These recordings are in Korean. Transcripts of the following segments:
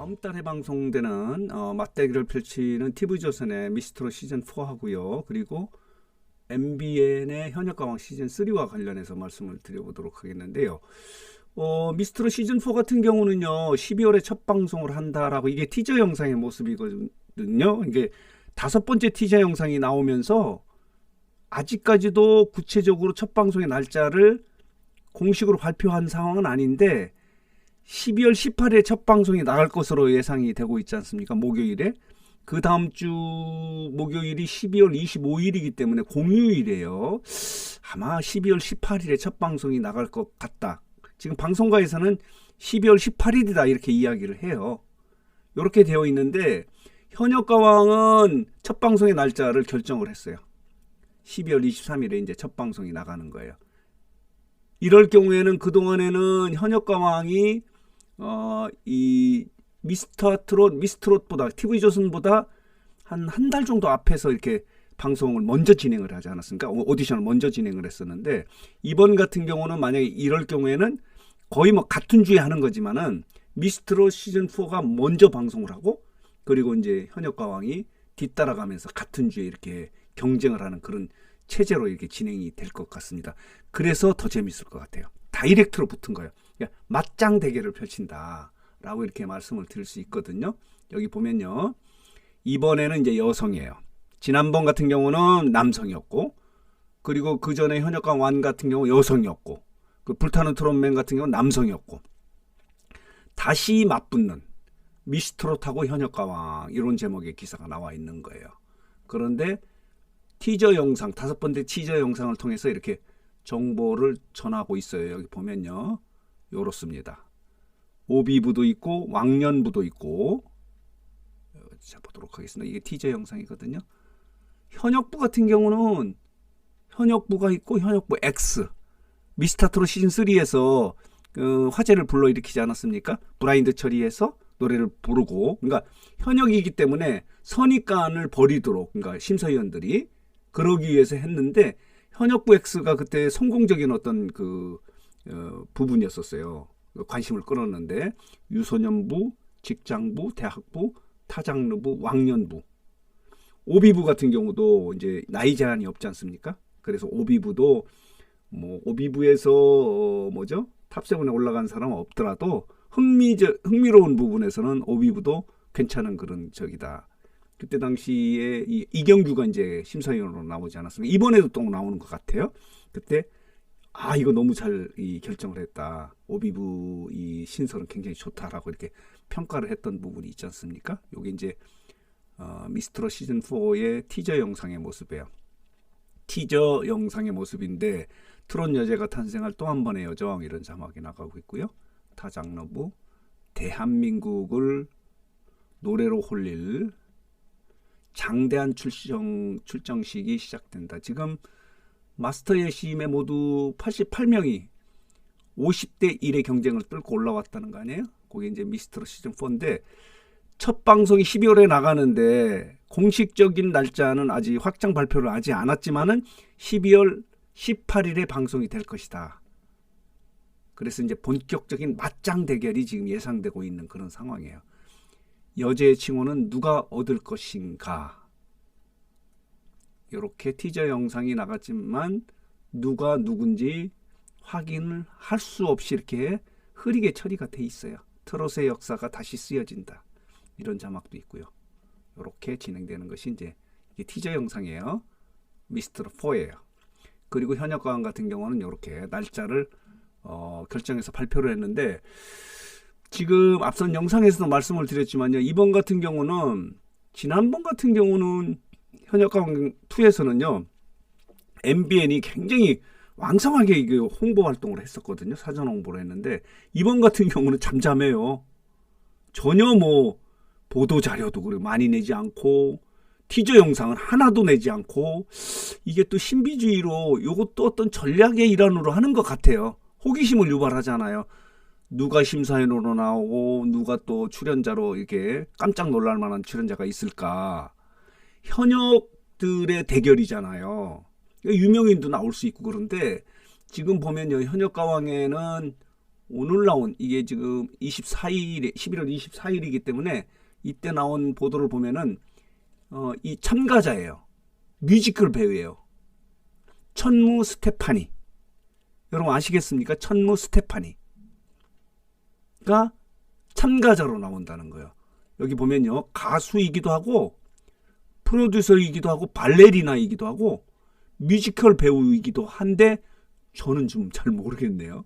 다음 달에 방송되는 맞대결을 펼치는 TV조선의 미스트롯 시즌4 하고요. 그리고 MBN의 현역가왕 시즌3와 관련해서 말씀을 드려보도록 하겠는데요. 미스트롯 시즌4 같은 경우는요. 12월에 첫 방송을 한다라고 이게 티저 영상의 모습이거든요. 이게 5번째 티저 영상이 나오면서 아직까지도 구체적으로 첫 방송의 날짜를 공식으로 발표한 상황은 아닌데 12월 18일에 첫 방송이 나갈 것으로 예상이 되고 있지 않습니까? 목요일에. 그 다음 주 목요일이 12월 25일이기 때문에 공휴일이에요. 아마 12월 18일에 첫 방송이 나갈 것 같다. 지금 방송가에서는 12월 18일이다 이렇게 이야기를 해요. 이렇게 되어 있는데 현역가왕은 첫 방송의 날짜를 결정을 했어요. 12월 23일에 이제 첫 방송이 나가는 거예요. 이럴 경우에는 그동안에는 현역가왕이 이 미스트롯보다 TV조선보다 한 달 정도 앞에서 이렇게 방송을 먼저 진행을 하지 않았습니까? 오디션을 먼저 진행을 했었는데 이번 같은 경우는 만약에 이럴 경우에는 거의 뭐 같은 주에 하는 거지만은 미스트롯 시즌4가 먼저 방송을 하고 그리고 이제 현역가왕이 뒤따라가면서 같은 주에 이렇게 경쟁을 하는 그런 체제로 이렇게 진행이 될 것 같습니다. 그래서 더 재밌을 것 같아요. 다이렉트로 붙은 거예요. 그러니까 맞짱 대결을 펼친다라고 이렇게 말씀을 드릴 수 있거든요. 여기 보면요. 이번에는 이제 여성이에요. 지난번 같은 경우는 남성이었고 그리고 그 전에 현역가왕 같은 경우 여성이었고 그 불타는 트롯맨 같은 경우는 남성이었고 다시 맞붙는 미스트롯하고 현역가왕 이런 제목의 기사가 나와 있는 거예요. 그런데 티저 영상, 5번째 티저 영상을 통해서 이렇게 정보를 전하고 있어요. 여기 보면요. 요렇습니다. 오비부도 있고 왕년부도 있고 자 보도록 하겠습니다. 이게 티저 영상이거든요. 현역부 같은 경우는 현역부가 있고 현역부 X 미스터트롯 시즌3에서 화제를 불러일으키지 않았습니까? 브라인드 처리해서 노래를 부르고 그러니까 현역이기 때문에 선입관을 버리도록 그러니까 심사위원들이 그러기 위해서 했는데 현역부 X가 그때 성공적인 어떤 부분이었었어요. 관심을 끌었는데 유소년부, 직장부, 대학부, 타장르부, 왕년부, 오비부 같은 경우도 이제 나이 제한이 없지 않습니까? 그래서 오비부도 뭐 오비부에서 탑7에 올라간 사람은 없더라도 흥미로운 부분에서는 오비부도 괜찮은 그런 적이다. 그때 당시에 이경규가 이제 심사위원으로 나오지 않았습니까? 이번에도 또 나오는 것 같아요. 그때 이거 너무 잘 결정을 했다. 오비부 이 신설은 굉장히 좋다라고 이렇게 평가를 했던 부분이 있지 않습니까? 요게 이제 미스트롯 시즌 4의 티저 영상의 모습이에요. 티저 영상의 모습인데 트롯 여제가 탄생할 또 한 번의 여정 이런 자막이 나가고 있고요. 타장르부 대한민국을 노래로 홀릴 장대한 출정식이 시작된다. 지금 마스터 예심에 모두 88명이 50대 1의 경쟁을 뚫고 올라왔다는 거 아니에요? 그게 이제 미스트롯 시즌 4인데 첫 방송이 12월에 나가는데 공식적인 날짜는 아직 확정 발표를 하지 않았지만은 12월 18일에 방송이 될 것이다. 그래서 이제 본격적인 맞짱 대결이 지금 예상되고 있는 그런 상황이에요. 여제의 칭호는 누가 얻을 것인가? 이렇게 티저 영상이 나갔지만 누가 누군지 확인을 할 수 없이 이렇게 흐리게 처리가 돼 있어요. 트롯의 역사가 다시 쓰여진다. 이런 자막도 있고요. 이렇게 진행되는 것이 이제 이게 티저 영상이에요. 미스트롯 4예요. 그리고 현역가왕 같은 경우는 이렇게 날짜를 결정해서 발표를 했는데 지금 앞선 영상에서도 말씀을 드렸지만요. 이번 같은 경우는 지난번 같은 경우는 현역가왕 2에서는요. MBN이 굉장히 왕성하게 홍보 활동을 했었거든요. 사전 홍보를 했는데 이번 같은 경우는 잠잠해요. 전혀 보도 자료도 그렇게 많이 내지 않고 티저 영상은 하나도 내지 않고 이게 또 신비주의로 이것도 어떤 전략의 일환으로 하는 것 같아요. 호기심을 유발하잖아요. 누가 심사위원으로 나오고 누가 또 출연자로 이렇게 깜짝 놀랄 만한 출연자가 있을까. 현역들의 대결이잖아요. 유명인도 나올 수 있고 그런데 지금 보면요. 현역가왕에는 오늘 나온 이게 지금 24일 11월 24일이기 때문에 이때 나온 보도를 보면은 이 참가자예요. 뮤지컬 배우예요. 천무 스테파니. 여러분 아시겠습니까? 천무 스테파니가 참가자로 나온다는 거예요. 여기 보면요. 가수이기도 하고 프로듀서이기도 하고 발레리나이기도 하고 뮤지컬 배우이기도 한데 저는 좀 잘 모르겠네요.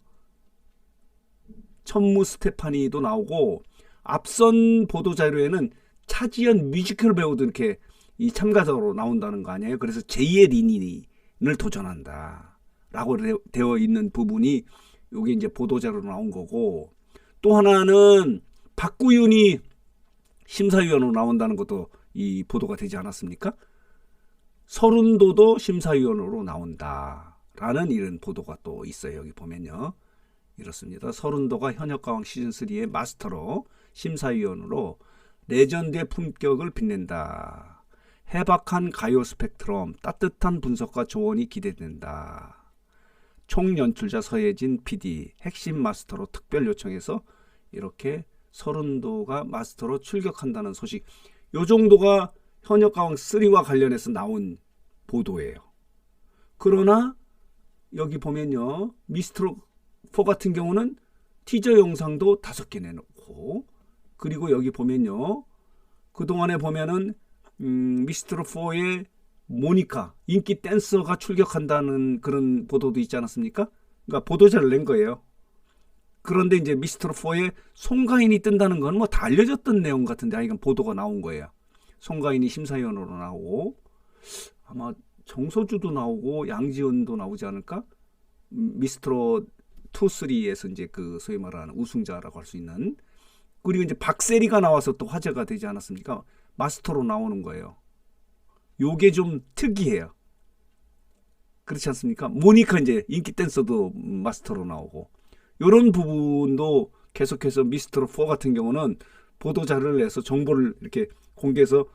천무 스테파니도 나오고 앞선 보도자료에는 차지연 뮤지컬 배우도 이렇게 이 참가자로 나온다는 거 아니에요. 그래서 제2의 리니를 도전한다 라고 되어 있는 부분이 여기 이제 보도자료로 나온 거고, 또 하나는 박구윤이 심사위원으로 나온다는 것도 이 보도가 되지 않았습니까? 서른도도 심사위원으로 나온다라는 이런 보도가 또 있어요. 여기 보면요. 이렇습니다. 서른도가 현역가왕 시즌3의 마스터로 심사위원으로 레전드의 품격을 빛낸다. 해박한 가요 스펙트럼, 따뜻한 분석과 조언이 기대된다. 총연출자 서예진 PD, 핵심 마스터로 특별 요청해서 이렇게 서른도가 마스터로 출격한다는 소식. 요 정도가 현역가왕 3와 관련해서 나온 보도예요. 그러나 여기 보면요. 미스트로 4 같은 경우는 티저 영상도 5개 내놓고, 그리고 여기 보면요. 그동안에 보면은 미스트로 4의 모니카, 인기 댄서가 출격한다는 그런 보도도 있지 않았습니까? 그러니까 보도자를 낸 거예요. 그런데 이제 미스트로 4에 송가인이 뜬다는 건 뭐 다 알려졌던 내용 같은데 이건 보도가 나온 거예요. 송가인이 심사위원으로 나오고 아마 정서주도 나오고 양지은도 나오지 않을까? 미스트로 2, 3에서 이제 그 소위 말하는 우승자라고 할 수 있는, 그리고 이제 박세리가 나와서 또 화제가 되지 않았습니까? 마스터로 나오는 거예요. 요게 좀 특이해요. 그렇지 않습니까? 모니카 이제 인기 댄서도 마스터로 나오고, 이런 부분도 계속해서 미스트로 4 같은 경우는 보도자료를 내서 정보를 이렇게 공개해서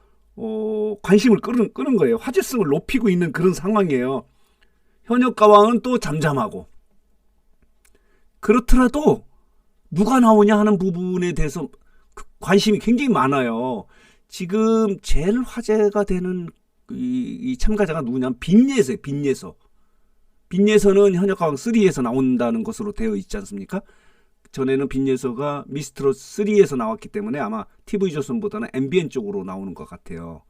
관심을 끄는 거예요. 화제성을 높이고 있는 그런 상황이에요. 현역가왕은 또 잠잠하고, 그렇더라도 누가 나오냐 하는 부분에 대해서 관심이 굉장히 많아요. 지금 제일 화제가 되는 이 참가자가 누구냐면 빈예서예요. 빈예서. 빈예서는 현역가왕 3에서 나온다는 것으로 되어 있지 않습니까? 전에는 빈예서가 미스트로 3에서 나왔기 때문에 아마 TV조선보다는 MBN 쪽으로 나오는 것 같아요.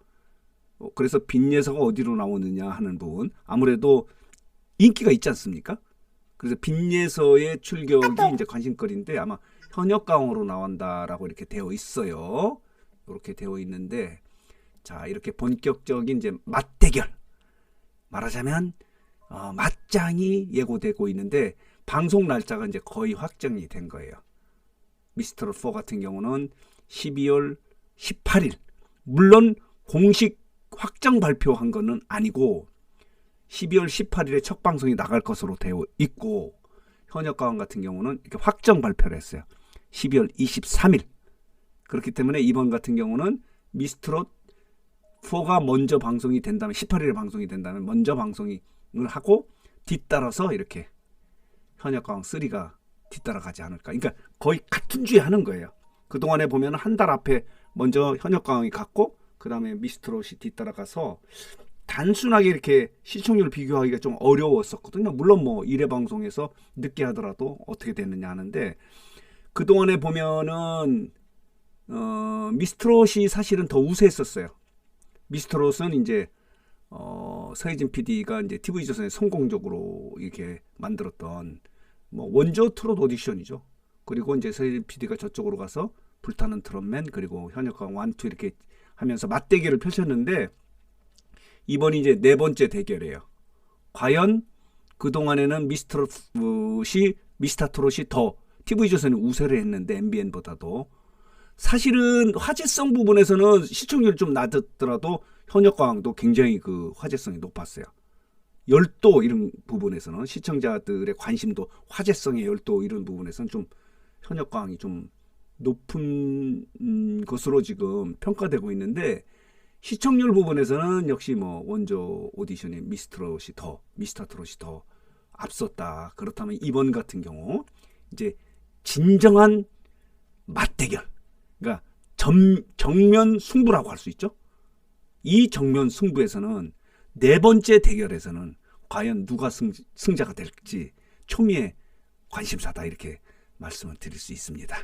그래서 빈예서가 어디로 나오느냐 하는 부분, 아무래도 인기가 있지 않습니까? 그래서 빈예서의 출격이 이제 관심거리인데 아마 현역가왕으로 나온다라고 이렇게 되어 있어요. 이렇게 되어 있는데, 자, 이렇게 본격적인 이제 맞대결, 말하자면 맞짱이 예고되고 있는데 방송 날짜가 이제 거의 확정이 된 거예요. 미스트로 4 같은 경우는 12월 18일. 물론 공식 확정 발표한 거는 아니고 12월 18일에 첫 방송이 나갈 것으로 되어 있고, 현역가왕 같은 경우는 이렇게 확정 발표를 했어요. 12월 23일. 그렇기 때문에 이번 같은 경우는 미스트롯 4가 먼저 방송이 된다면, 18일에 방송이 된다면 먼저 방송을 하고 뒤따라서 이렇게 현역가왕 3가 뒤따라가지 않을까. 그러니까 거의 같은 주에 하는 거예요. 그동안에 보면 한 달 앞에 먼저 현역가왕이 갔고 그 다음에 미스트롯이 뒤따라가서 단순하게 이렇게 시청률 비교하기가 좀 어려웠었거든요. 물론 뭐 1회 방송에서 늦게 하더라도 어떻게 됐느냐 하는데, 그동안에 보면은 미스트롯이 사실은 더 우세했었어요. 미스트롯은 이제 서혜진 PD가 이제 TV조선에 성공적으로 이렇게 만들었던 뭐 원조 트롯 오디션이죠. 그리고 이제 서혜진 PD가 저쪽으로 가서 불타는 트롯맨, 그리고 현역가왕 1, 2 이렇게 하면서 맞대결을 펼쳤는데, 이번이 이제 4번째 대결이에요. 과연 그동안에는 미스터트롯이 더 TV조선이 우세를 했는데 MBN보다도, 사실은 화제성 부분에서는 시청률이 좀 낮았더라도 현역가왕도 굉장히 그 화제성이 높았어요. 열도 이런 부분에서는 시청자들의 관심도, 화제성의 열도 이런 부분에서는 좀 현역가왕이 좀 높은 것으로 지금 평가되고 있는데, 시청률 부분에서는 역시 뭐 원조 오디션의 미스터트롯이 더 앞섰다. 그렇다면 이번 같은 경우 이제 진정한 맞대결, 그러니까 정면 승부라고 할 수 있죠. 이 정면 승부에서는 네 번째 대결에서는 과연 누가 승자가 될지 초미의 관심사다, 이렇게 말씀을 드릴 수 있습니다.